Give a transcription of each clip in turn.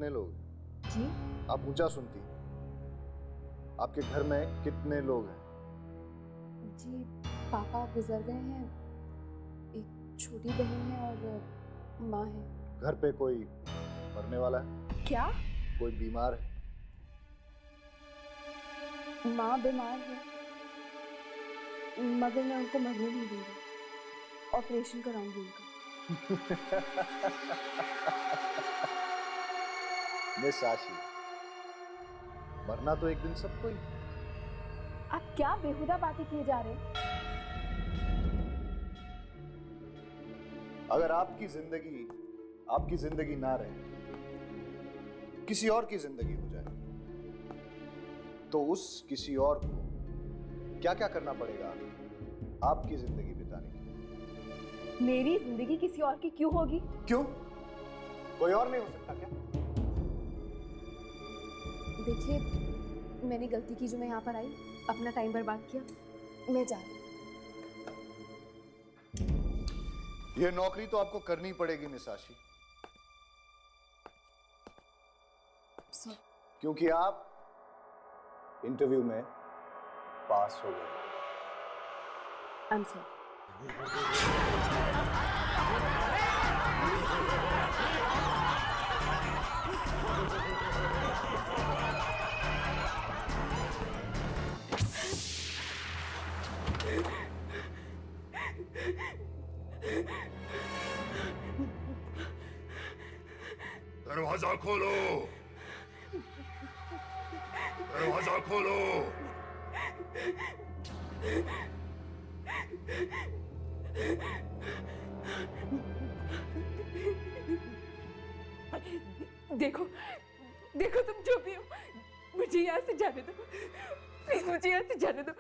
कितने लोग? जी आप ऊंचा सुनती। आपके घर में कितने लोग हैं? जी पापा गुजर गए हैं, एक छोटी बहन है और माँ है। घर पे कोई मरने वाला है? क्या? कोई बीमार है? माँ बीमार है मगर मैं उनको मरने नहीं दूंगी, ऑपरेशन कराऊंगी उनका। मिस आशी, मरना तो एक दिन सबको ही। आप क्या बेहुदा बातें किए जा रहे हैं? अगर आपकी जिंदगी ना रहे, किसी और की जिंदगी हो जाए, तो उस किसी और को क्या क्या करना पड़ेगा आपकी जिंदगी बिताने के लिए? मेरी जिंदगी किसी और की क्यों होगी? क्यों? कोई और नहीं हो सकता क्या? देखिए, मैंने गलती की जो मैं यहाँ पर आई, अपना टाइम बर्बाद किया, मैं जा रही हूँ। ये नौकरी तो आपको करनी पड़ेगी मिस आशी, क्योंकि आप इंटरव्यू में पास हो गए। I am sorry. दरवाजा खोलो, दरवाजा खोलो। देखो देखो, तुम जो भी हो, मुझे यहाँ से जाने दो प्लीज, मुझे यहाँ से जाने दो।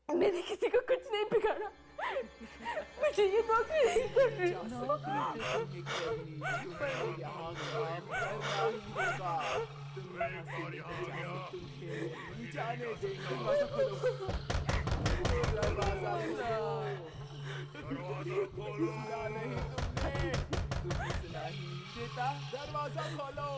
मैंने किसी को कुछ नहीं बिगाड़ा, मुझे ये नौकरी नहीं करनी। दरवाजा खोलो। दरवाजा खोलो।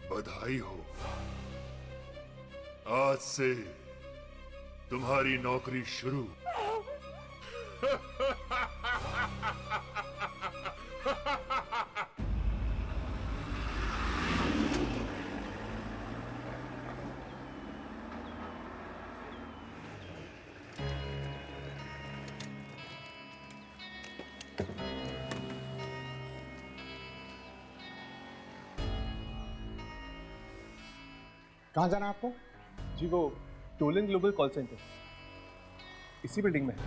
बधाई हो, आज से तुम्हारी नौकरी शुरू। कहाँ जाना है आपको? जी वो टोलन ग्लोबल कॉल सेंटर इसी बिल्डिंग में है।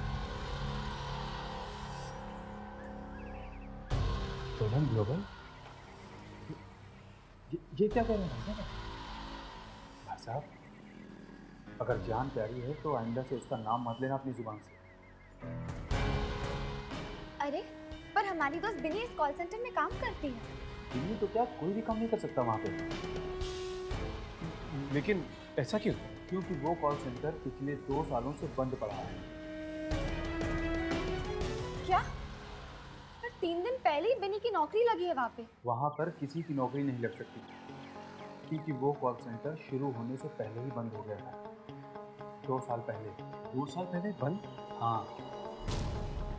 Tollens global? ये क्या कह रहे हैं भाई साहब? अगर जान प्यारी है तो आइंदा से इसका नाम मत लेना अपनी जुबान से। अरे पर हमारी दोस्त बिनी इस कॉल सेंटर में काम करती है। दिल्ली तो क्या कोई भी काम नहीं कर सकता वहाँ पे, लेकिन ऐसा क्यों? क्योंकि वो कॉल सेंटर पिछले 2 सालों से बंद पड़ा है। क्या? पर 3 दिन पहले ही बनी की नौकरी लगी है वहाँ पे। वहाँ पर किसी की नौकरी नहीं लग सकती क्योंकि वो कॉल सेंटर शुरू होने से पहले ही बंद हो गया था, 2 साल पहले। 2 साल पहले बंद? हाँ,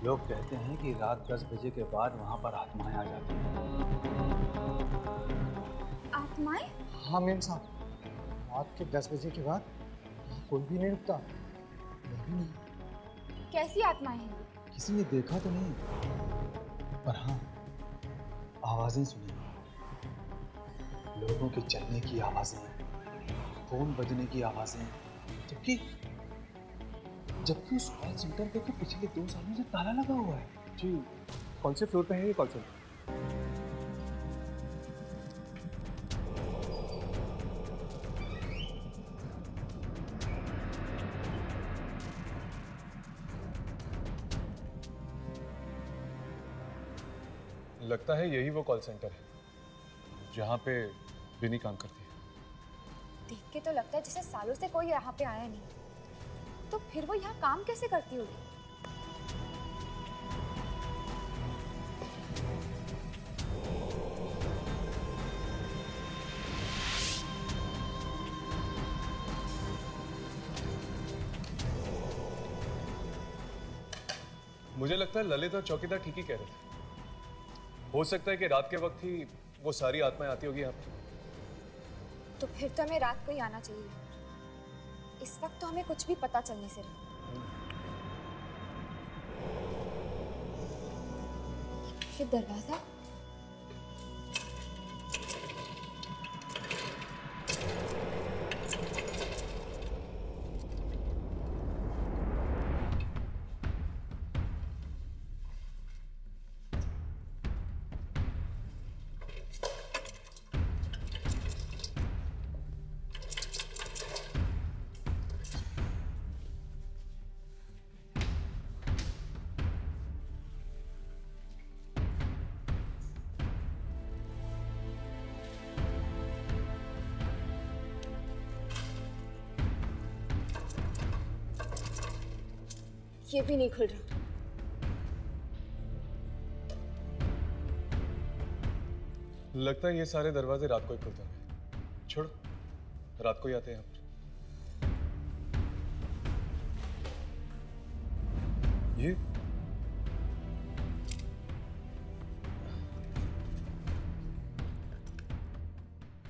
लोग कहते हैं कि रात 10 बजे के बाद वहाँ पर आत्माएं आ जाती हैं। आत्माएं? हाँ मेम साहब, रात के 10 बजे के बाद यहाँ कोई भी नहीं रुकता। मैं भी नहीं। कैसी आत्माएं हैं? किसी ने देखा तो नहीं, पर हाँ आवाज़ें सुनी, लोगों के चलने की आवाज़ें, फ़ोन बजने की आवाज़ें। जबकि उस कॉल सेंटर पे तो पिछले 2 सालों से ताला लगा हुआ है। जी, कौन से फ्लोर पे है ये कॉल सेंटर? लगता है यही वो कॉल सेंटर है जहाँ पे बिनी काम करती है। देख के तो लगता है जैसे सालों से कोई यहाँ पे आया नहीं। तो फिर वो यहाँ काम कैसे करती होगी? मुझे लगता है ललित और चौकीदार ठीक ही कह रहे थे। हो सकता है कि रात के वक्त ही वो सारी आत्माएं आती होगी यहाँ पर। तो फिर तो हमें रात को ही आना चाहिए। इस वक्त तो हमें कुछ भी पता चलने से रहा। ये दरवाजा? ये भी नहीं खुल रहा। लगता है ये सारे दरवाजे रात को ही खुलते होंगे। छोड़ो, रात को ही आते हैं यहाँ पर।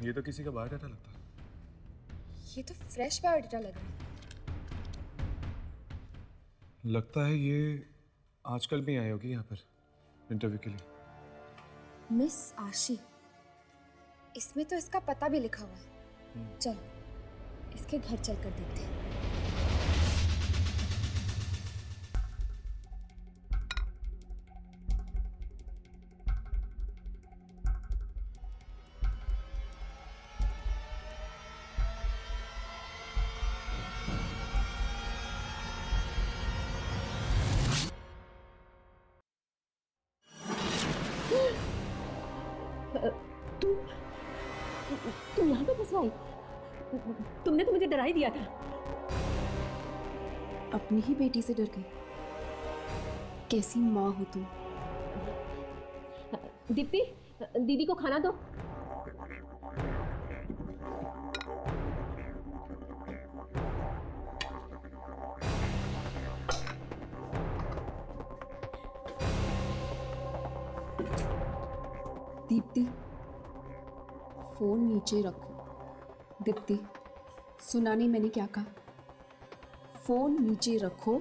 ये तो किसी का बायोडाटा लगता है। ये तो फ्रेश बायोडाटा लग रहा है। लगता है ये आजकल भी आई होगी यहाँ पर इंटरव्यू के लिए। मिस आशी, इसमें तो इसका पता भी लिखा हुआ है। चलो इसके घर चलकर देखते हैं। तुम यहाँ पे फंसवाई? तुमने तो मुझे डरा ही दिया था। अपनी ही बेटी से डर गई। कैसी माँ हो तुम। दीप्ति, दीदी को खाना दो। दीप्ति, फोन नीचे रखो। दीप्ति, सुना नहीं मैंने क्या कहा? फोन नीचे रखो।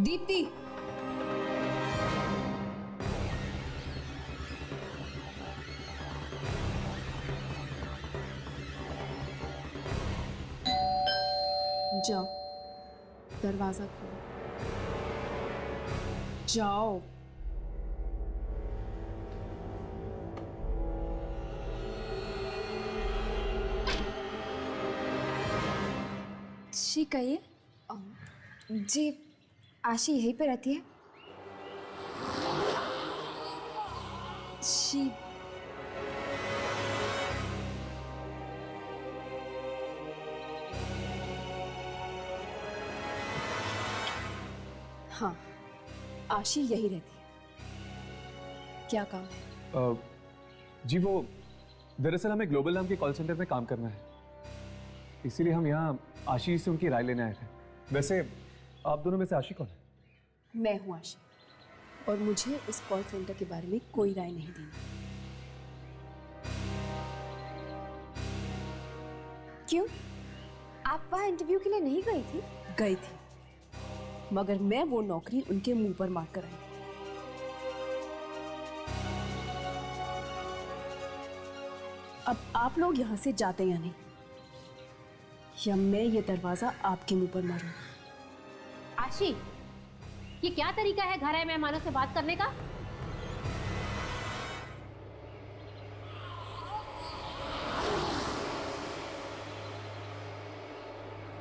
दीप्ति, जाओ, दरवाजा खोलो। जाओ। जी कहिए। जी आशी यहीं पे रहती है। आशी, हाँ, आशी यही रहती है। क्या काम? जी वो दरअसल हमें ग्लोबल नाम के कॉल सेंटर में काम करना है, इसीलिए हम यहाँ आशी से उनकी राय लेने आए थे। वैसे आप दोनों में से आशी कौन है? मैं हूँ आशी, और मुझे इस कॉल सेंटर के बारे में कोई राय नहीं देनी। क्यों? आप वहाँ इंटरव्यू के लिए नहीं गई थी? गई थी, मगर मैं वो नौकरी उनके मुंह पर मार कर आई। अब आप लोग यहाँ से जाते या नहीं, या मैं ये दरवाजा आपके मुंह पर मारूं। आशी, ये क्या तरीका है घर आए मेहमानों से बात करने का?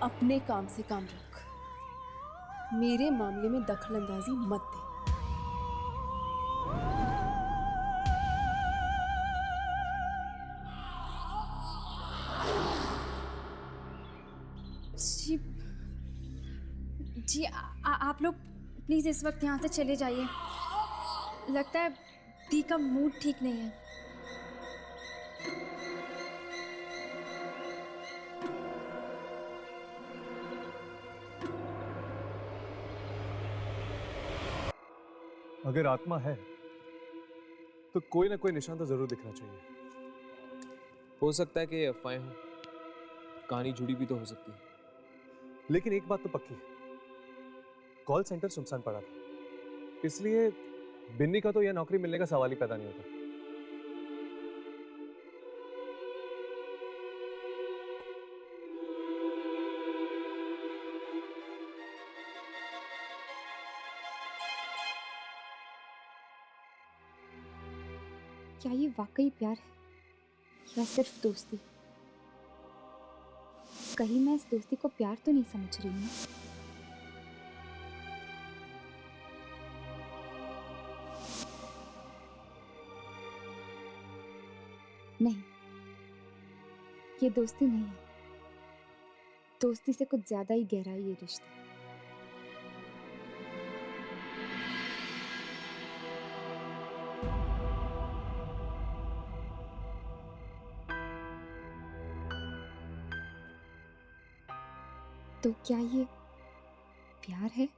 अपने काम से काम रख, मेरे मामले में दखलंदाजी मत दे। जी, आप लोग प्लीज इस वक्त यहाँ से चले जाइए। लगता है दी का मूड ठीक नहीं है। अगर आत्मा है तो कोई ना कोई निशान तो जरूर दिखना चाहिए। हो सकता है कि ये अफवाहें हो, कहानी जुड़ी भी तो हो सकती है। लेकिन एक बात तो पक्की है, कॉल सेंटर सुनसान पड़ा था, इसलिए बिन्नी का तो यह नौकरी मिलने का सवाल ही पैदा नहीं होता। क्या ये वाकई प्यार है या सिर्फ दोस्ती? कहीं मैं इस दोस्ती को प्यार तो नहीं समझ रही हूँ? नहीं, ये दोस्ती नहीं है। दोस्ती से कुछ ज्यादा ही गहरा है ये रिश्ता। तो क्या ये प्यार है?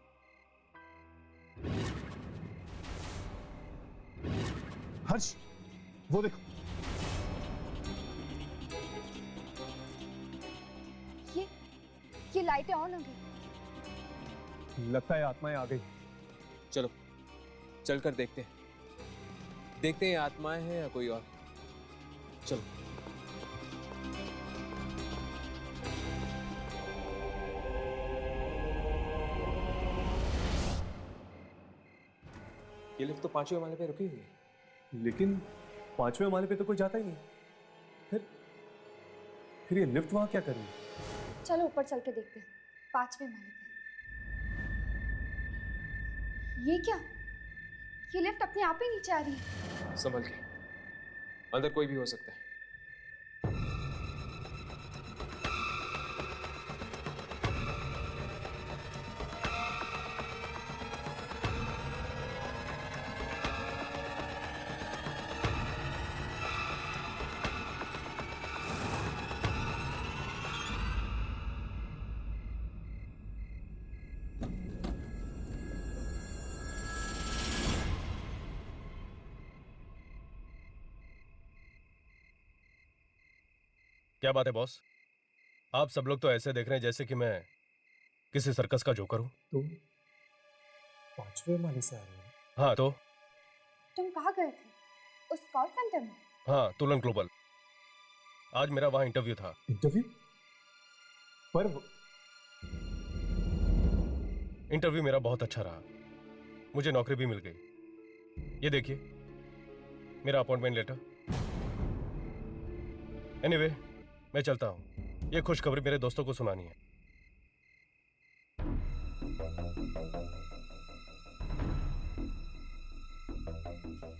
हर्ष, वो देखो। ये लाइटें ऑन हो गई। लगता है आत्माएं आ गई। चलो चलकर देखते हैं, देखते हैं ये आत्माएं हैं या कोई और। चलो। ये लिफ्ट तो 5वें माले पे रुकी हुई है। लेकिन 5वें माले पे तो कोई जाता ही नहीं। फिर ये लिफ्ट वहां क्या कर रही है? चलो ऊपर चल के देखते हैं, 5वें माले पे। ये क्या? ये लिफ्ट अपने आप ही नीचे आ रही है। संभल के, अंदर कोई भी हो सकता है। क्या बात है बॉस? आप सब लोग तो ऐसे देख रहे हैं जैसे कि मैं किसी सर्कस का जोकर हूं। तुम 5वें माले से आ रहे हो? हाँ तो? तुम कहाँ गए थे? उस कॉल सेंटर में? हाँ, तुलन ग्लोबल। आज मेरा वहां इंटरव्यू था। इंटरव्यू? पर इंटरव्यू मेरा बहुत अच्छा रहा, मुझे नौकरी भी मिल गई। ये देखिए मेरा अपॉइंटमेंट लेटर। एनीवे, मैं चलता हूं, ये खुशखबरी मेरे दोस्तों को सुनानी है।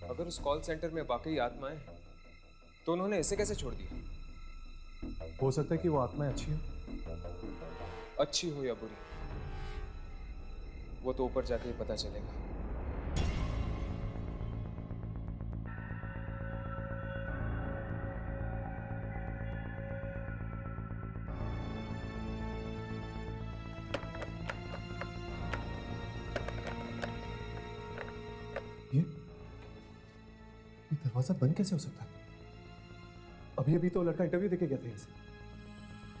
अगर उस कॉल सेंटर में वाकई आत्माएं हैं तो उन्होंने इसे कैसे छोड़ दिया? हो सकता है कि वो आत्माएं अच्छी हो। अच्छी हो या बुरी, वो तो ऊपर जाके ही पता चलेगा। ये दरवाजा बंद कैसे हो सकता है? अभी अभी तो लड़का इंटरव्यू देके गया था यहाँ से।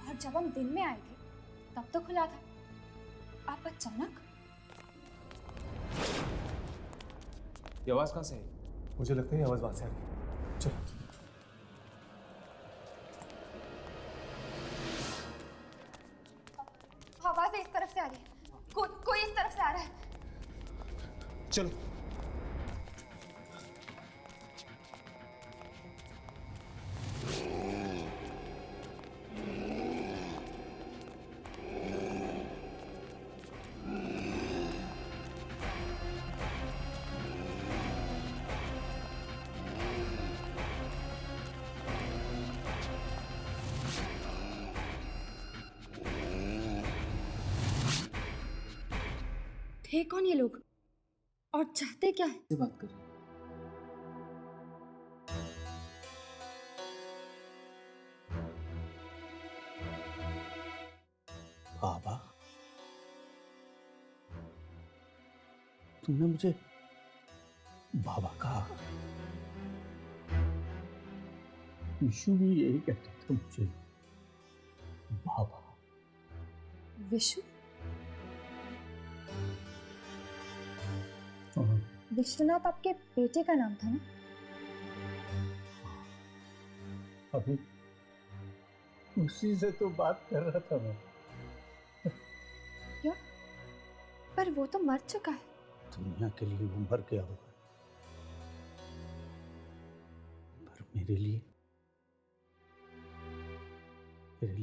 और जब हम दिन में आए थे तब तो खुला था। आप अचानक? ये आवाज कहाँ से आई? मुझे लगता है ये आवाज वहां से आ रही है। चलो। आवाज इस तरफ से आ रही है। कोई इस तरफ से आ रहा है। चलो। थे कौन ये लोग और चाहते क्या है? से बात कर। बाबा, तुमने मुझे बाबा कहा। विशु भी यही कहता था मुझे बाबा। विशु? हाँ। विश्वनाथ आपके बेटे का नाम था ना? अभी उसी से तो बात कर रहा था मैं। क्या? पर वो तो मर चुका है। दुनिया के लिए वो मर गया होगा, पर मेरे लिए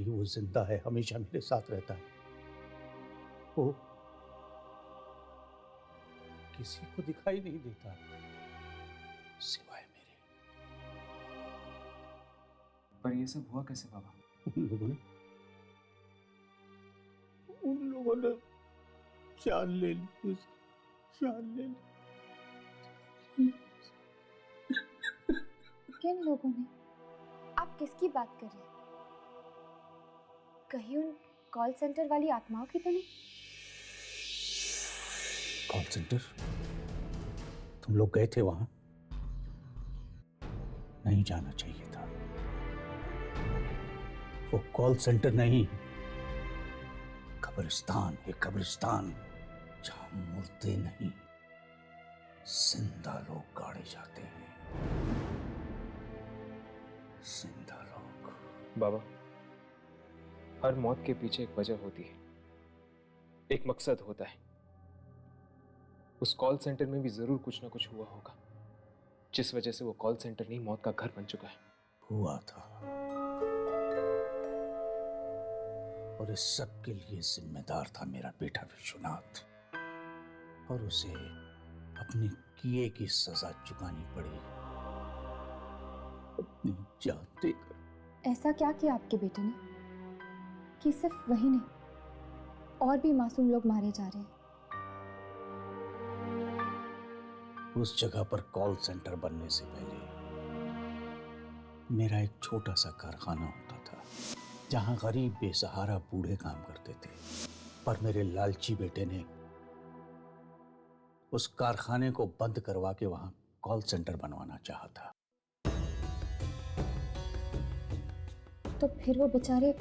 वो जिंदा है, हमेशा मेरे साथ रहता है। वो किसी को दिखाई नहीं देता सिवाय मेरे। पर ये सब हुआ कैसे बाबा? उन लोगों ने जान ले ली, जान ले ली। किन लोगों ने? आप किसकी बात कर रहे हैं? कहीं उन कॉल सेंटर वाली आत्माओं की तो नहीं? Call centre? तुम लोग गए थे वहां? नहीं जाना चाहिए था। वो कॉल सेंटर नहीं, कब्रिस्तान है, कब्रिस्तान, जहां मुर्दे नहीं जिंदा लोग गाड़े जाते हैं। जिंदा लोग। बाबा, हर मौत के पीछे एक वजह होती है, एक मकसद होता है। उस कॉल सेंटर में भी जरूर कुछ ना कुछ हुआ होगा, जिस वजह से वो कॉल सेंटर नहीं मौत का घर बन चुका है। हुआ था, और इस सब के लिए जिम्मेदार था मेरा बेटा विश्वनाथ, और उसे अपने किए की सजा चुकानी पड़ी, अपनी जान देकर। ऐसा क्या किया आपके बेटे ने कि सिर्फ वही नहीं और भी मासूम लोग मारे जा रहे हैं? उस जगह पर कॉल सेंटर बनने से पहले मेरा एक छोटा सा कारखाना होता था, जहां गरीब बेसहारा बूढ़े काम करते थे। पर मेरे लालची बेटे ने उस कारखाने को बंद करवा के वहां कॉल सेंटर बनवाना चाहा था। तो फिर वो बेचारे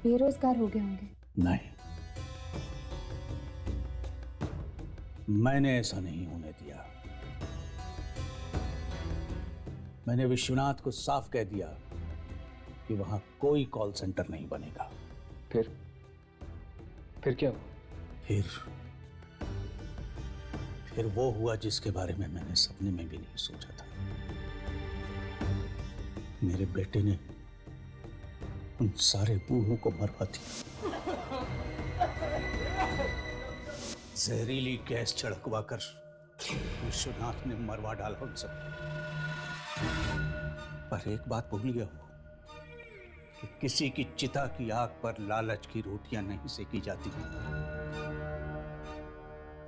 बेरोजगार हो गए होंगे। नहीं, मैंने ऐसा नहीं होने दिया। मैंने विश्वनाथ को साफ कह दिया कि वहां कोई कॉल सेंटर नहीं बनेगा। फिर क्या हुआ? फिर वो हुआ जिसके बारे में मैंने सपने में भी नहीं सोचा था। मेरे बेटे ने उन सारे बूढ़ों को मरवा दिया, जहरीली गैस छिड़कवा कर विश्वनाथ ने मरवा डाला उन सब। पर एक बात भूल गया वो कि किसी की चिता की आग पर लालच की रोटियां नहीं सेकी जाती।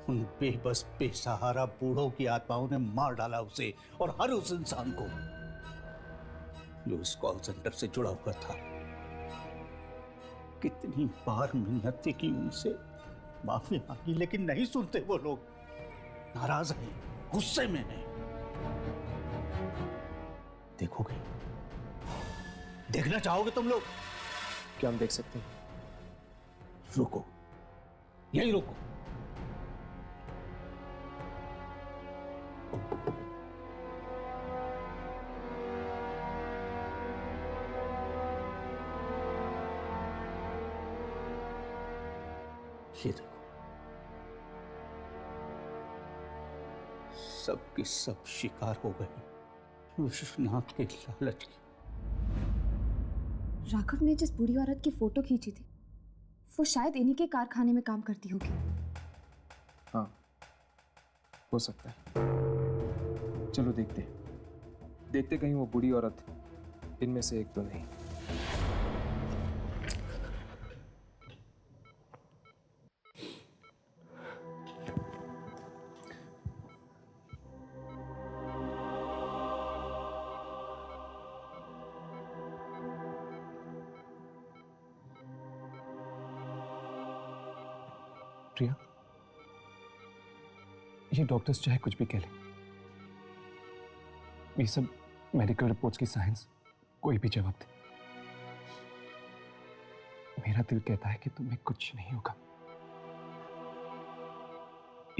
उन बेबस बेसहारा बूढ़ों की आत्माओं ने मार डाला उसे और हर उस इंसान को जो उस कॉल सेंटर से जुड़ा हुआ था। कितनी बार मिन्नतें की उनसे, माफी मांगी, लेकिन नहीं सुनते वो लोग। नाराज हैं, गुस्से में हैं। देखोगे? देखना चाहोगे तुम लोग? क्या हम देख सकते हैं? रुको, यही रुको। ये देखो, सब के सब शिकार हो गए विश्वनाथ के लालच की। राघव ने जिस बूढ़ी औरत की फोटो खींची थी वो शायद इन्हीं के कारखाने में काम करती होगी। हाँ, हो सकता है। चलो देखते हैं। देखते कहीं वो बूढ़ी औरत इनमें से एक तो नहीं। प्रिया, ये डॉक्टर्स चाहे कुछ भी कह लें, ये सब मेडिकल रिपोर्ट्स की साइंस कोई भी जवाब दे, मेरा दिल कहता है कि तुम्हें कुछ नहीं होगा।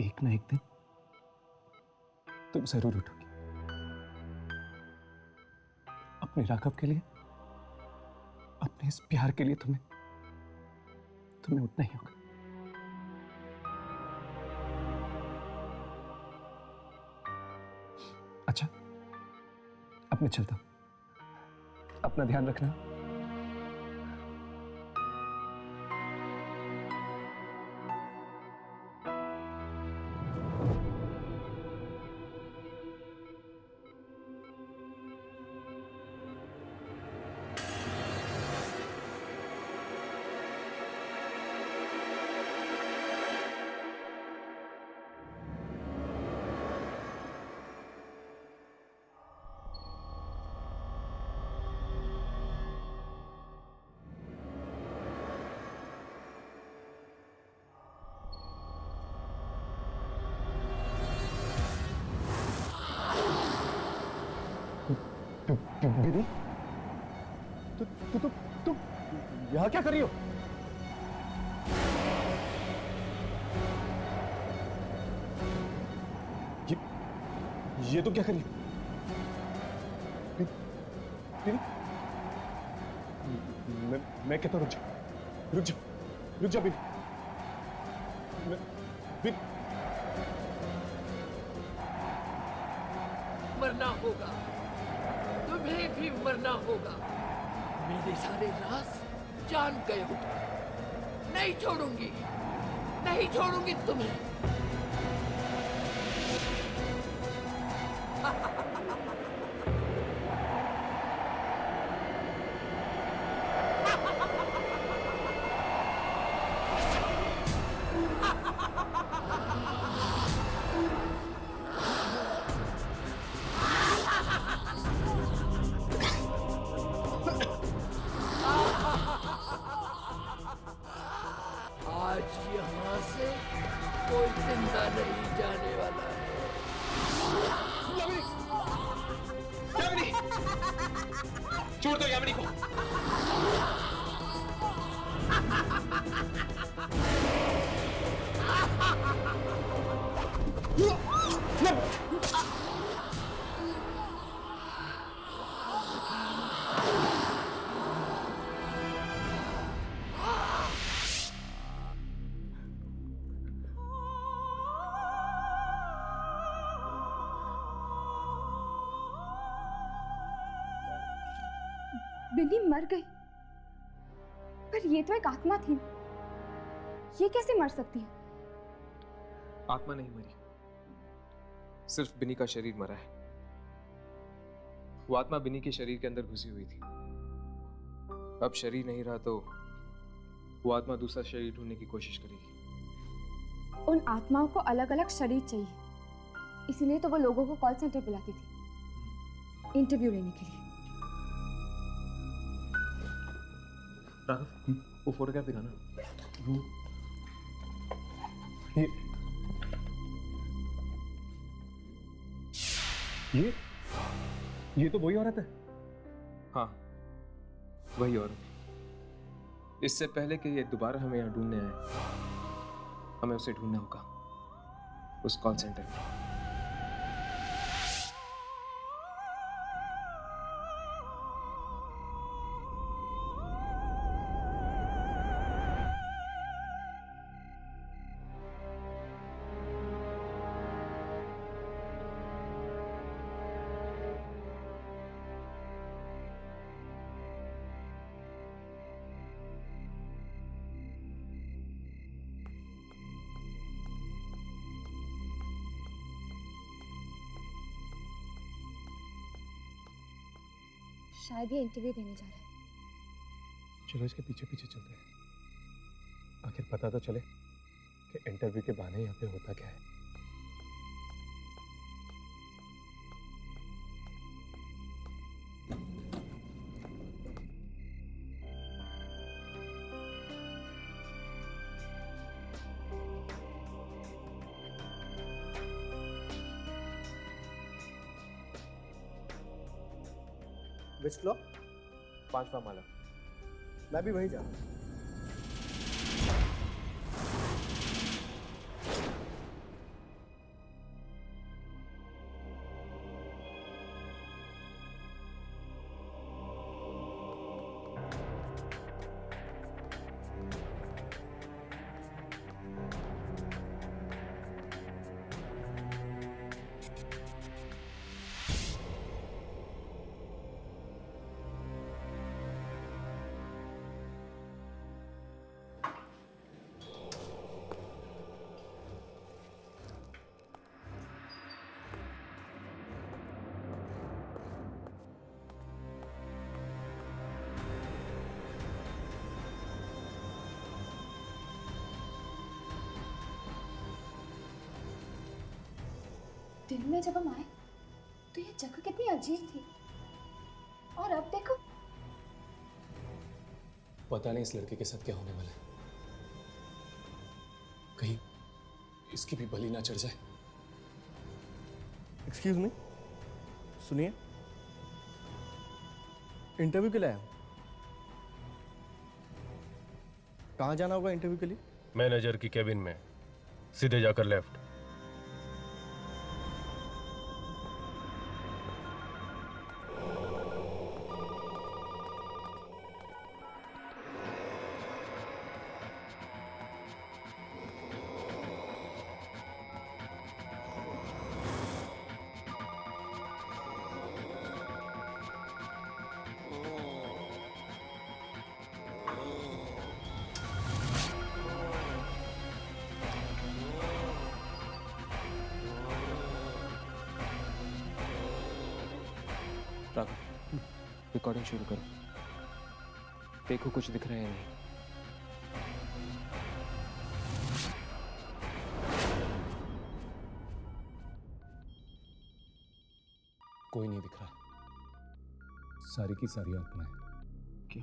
एक ना एक दिन तुम जरूर उठोगी। अपने राघव के लिए, अपने इस प्यार के लिए तुम्हें उठना ही होगा। अच्छा, अब मैं चलता हूं। अपना ध्यान रखना। दीदी, तुम यहाँ क्या कर रही हो? ये तुम क्या कर रही हो? दीदी, मैं कहता हूँ रुक जा बीबी। मरना होगा, तुम्हें भी मरना होगा। मेरे सारे राज जान गए हो तुम। नहीं छोड़ूंगी तुम्हें। आज यहाँ से कोई जिंदा नहीं जाने वाला है। यामिनी! छोड़ दो यामिनी को। बिन्नी मर गई, पर ये तो एक आत्मा थी। ये कैसे मर सकती है? आत्मा नहीं मरी, सिर्फ बिनी का शरीर मरा है। वो आत्मा बिनी के शरीर के अंदर घुसी हुई थी। अब शरीर नहीं रहा तो वो आत्मा दूसरा शरीर ढूंढने की कोशिश करेगी। उन आत्माओं को अलग अलग शरीर चाहिए, इसीलिए तो वो लोगों को कॉल सेंटर बुलाती थी इंटरव्यू लेने के लिए। राघव, वो फोटोग्राफ दिखाना। ये तो वही औरत है। हाँ, वही औरत। इससे पहले कि ये दोबारा हमें यहाँ ढूंढने आए, हमें उसे ढूंढना होगा उस कॉल सेंटर में। शायद ये इंटरव्यू देने जा रहा है। चलो इसके पीछे पीछे चलते हैं, आखिर पता तो चले कि इंटरव्यू के बहाने यहाँ पे होता क्या है। Which floor? 5वां माला। मैं भी वहीं जा रहा हूँ। दिन में जब हम आए तो ये जगह कितनी अजीब थी, और अब देखो। पता नहीं इस लड़के के साथ क्या होने वाला है, कहीं इसकी भी बलि ना चढ़ जाए। एक्सक्यूज मी, सुनिए, इंटरव्यू के लिए आया हूँ। कहाँ जाना होगा इंटरव्यू के लिए? मैनेजर की केबिन में, सीधे जाकर लेफ्ट। रिकॉर्डिंग शुरू करो, देखो कुछ दिख रहा है या नहीं। कोई नहीं दिख रहा, सारी की सारी आत्माएं। क्या?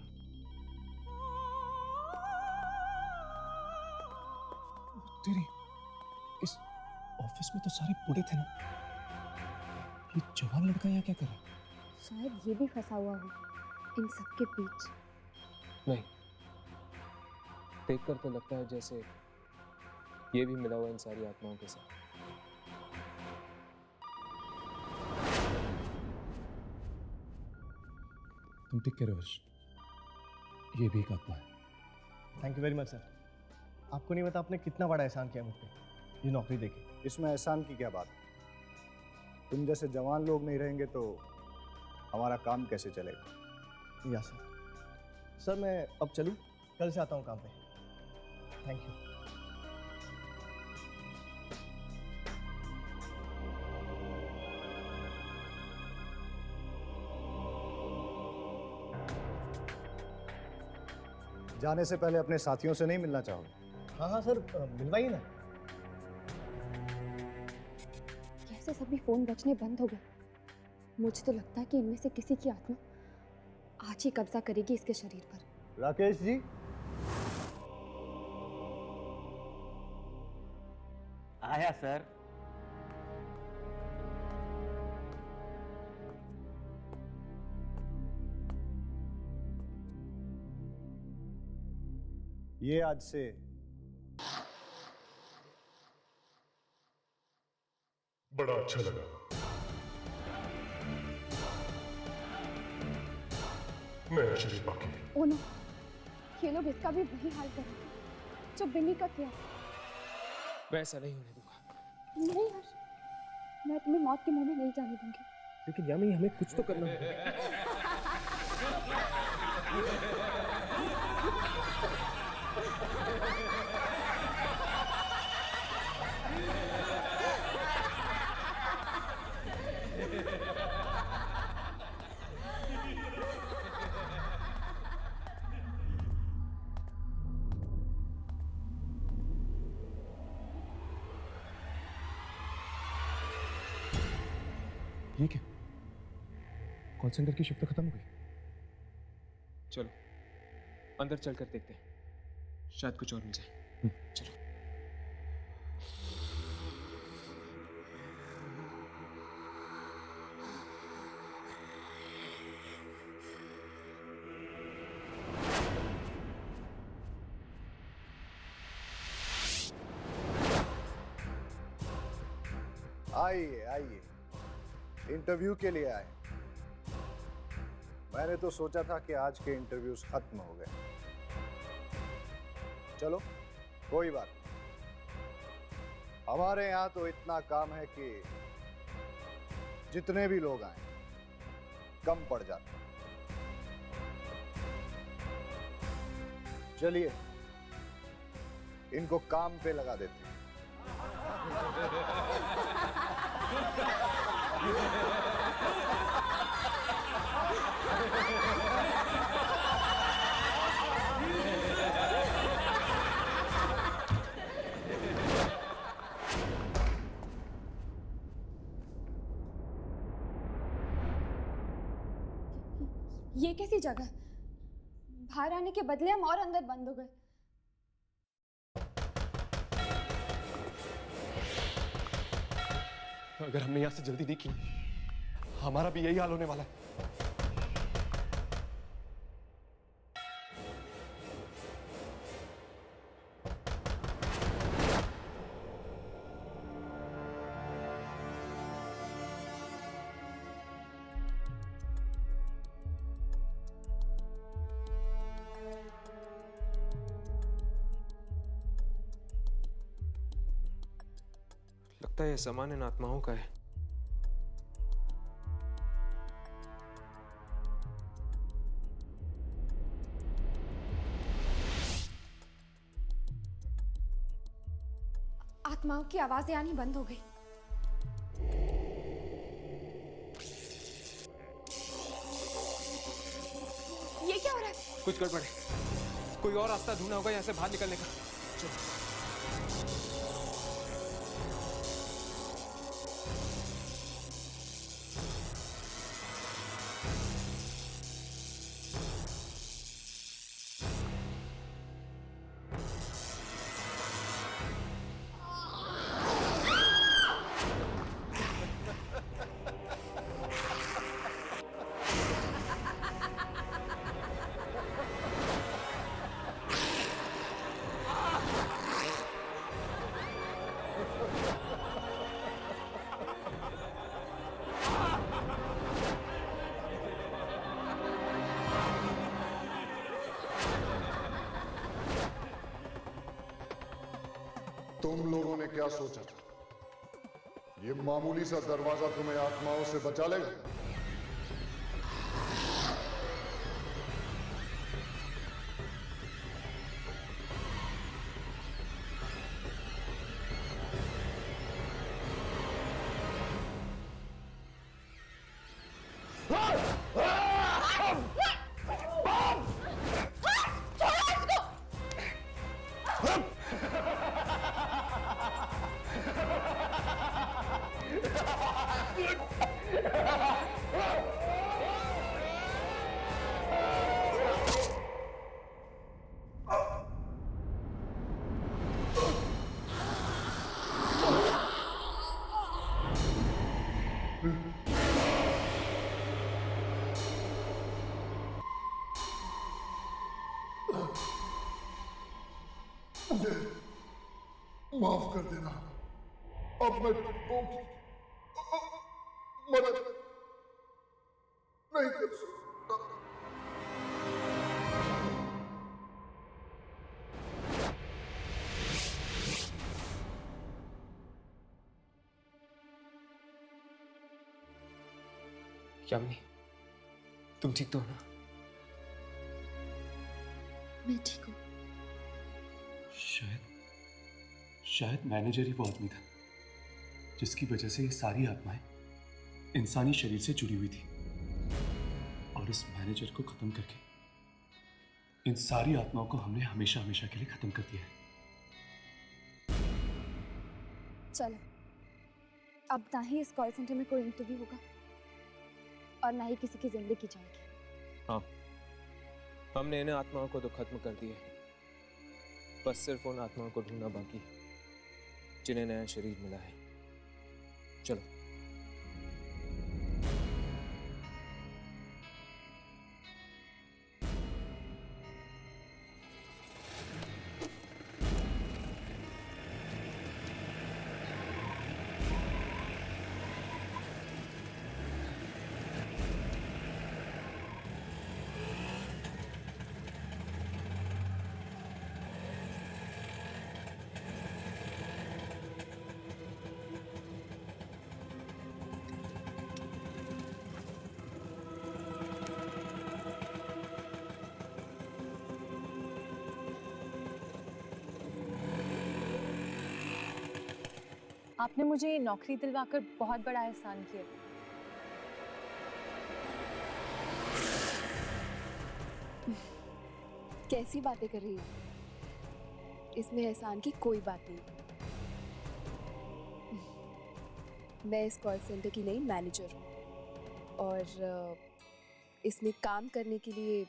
तेरी, इस ऑफिस में तो सारे बूढ़े थे ना, ये जवान लड़का यहाँ क्या कर रहा है? शायद ये भी फंसा हुआ हो इन सबके बीच। नहीं, देखकर तो लगता है जैसे ये भी मिला हुआ इन सारी आत्माओं के साथ। तुम ठीक कह रहे हो हर्ष, ये भी एक आत्मा है। Thank you very much sir. आपको नहीं पता आपने कितना बड़ा एहसान किया मुझ पे, ये नौकरी देके। इसमें एहसान की क्या बात? तुम जैसे जवान लोग नहीं रहेंगे तो हमारा काम कैसे चलेगा? या सर। सर मैं अब चलूँ, कल से आता हूँ काम पे। Thank you. जाने से पहले अपने साथियों से नहीं मिलना चाहोगे? हाँ हाँ सर, मिलवाइए ना। कैसे सभी फोन बजने बंद हो गए। मुझे तो लगता है कि इनमें से किसी की आत्मा आज ही कब्जा करेगी इसके शरीर पर। राकेश जी, आया सर। ये आज से बड़ा अच्छा लगा। मैं शरीफ बाकी। ओ नो, ये लोग इसका भी वही हाल करेंगे जो बिन्नी का किया। वैसा नहीं होने दूंगा। नहीं हर्ष, मैं तुम्हें मौत के मुंह में नहीं जाने दूंगी। लेकिन यामी हमें कुछ तो करना होगा। ये क्या? कॉल सेंटर की शिफ्ट खत्म हो गई। चलो अंदर चलकर देखते हैं, शायद कुछ और मिल जाए। चलो। आइए आइए, इंटरव्यू के लिए आए। मैंने तो सोचा था कि आज के इंटरव्यूज खत्म हो गए। चलो कोई बात नहीं, हमारे यहाँ तो इतना काम है कि जितने भी लोग आए कम पड़ जाते। चलिए इनको काम पे लगा देते हैं। ये कैसी जगह? बाहर आने के बदले हम और अंदर बंद हो गए। अगर हमने यहां से जल्दी नहीं की, हमारा भी यही हाल होने वाला है। लगता है यह सामान इन आत्माओं का है। आत्माओं की आवाजें आनी बंद हो गई। ये क्या हो रहा है? कुछ गड़बड़ है। कोई और रास्ता ढूंढना होगा यहाँ से बाहर निकलने का। चलो। तुम लोगों ने क्या सोचा था? ये मामूली सा दरवाजा तुम्हें आत्माओं से बचा लेगा? छोड़ो इसको! मुझे माफ कर देना। अब मैं तुमको मदद नहीं कर सकता। यामिनी, तुम ठीक तो हो ना? मैं ठीक हूँ। शायद मैनेजर ही वो आदमी था जिसकी वजह से ये सारी आत्माएं इंसानी शरीर से जुड़ी हुई थी, और इस मैनेजर को खत्म करके इन सारी आत्माओं को हमने हमेशा हमेशा के लिए खत्म कर दिया है। चलो, अब ना ही इस कॉल सेंटर में कोई इंटरव्यू होगा और ना ही किसी की जिंदगी जाएगी। हाँ, हमने इन आत्माओं को तो खत्म कर दिया है, बस सिर्फ उन आत्माओं को ढूंढना बाकी है जिन्हें नया शरीर मिला है। चलो। आपने मुझे नौकरी दिलवाकर बहुत बड़ा एहसान किया। कैसी बातें कर रही हो? इसमें एहसान की कोई बात नहीं। मैं इस कॉल सेंटर की नई मैनेजर हूँ और इसमें काम करने के लिए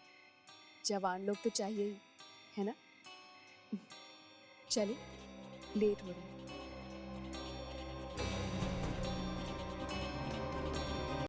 जवान लोग तो चाहिए ही, है ना? चलिए, लेट हो रहा है।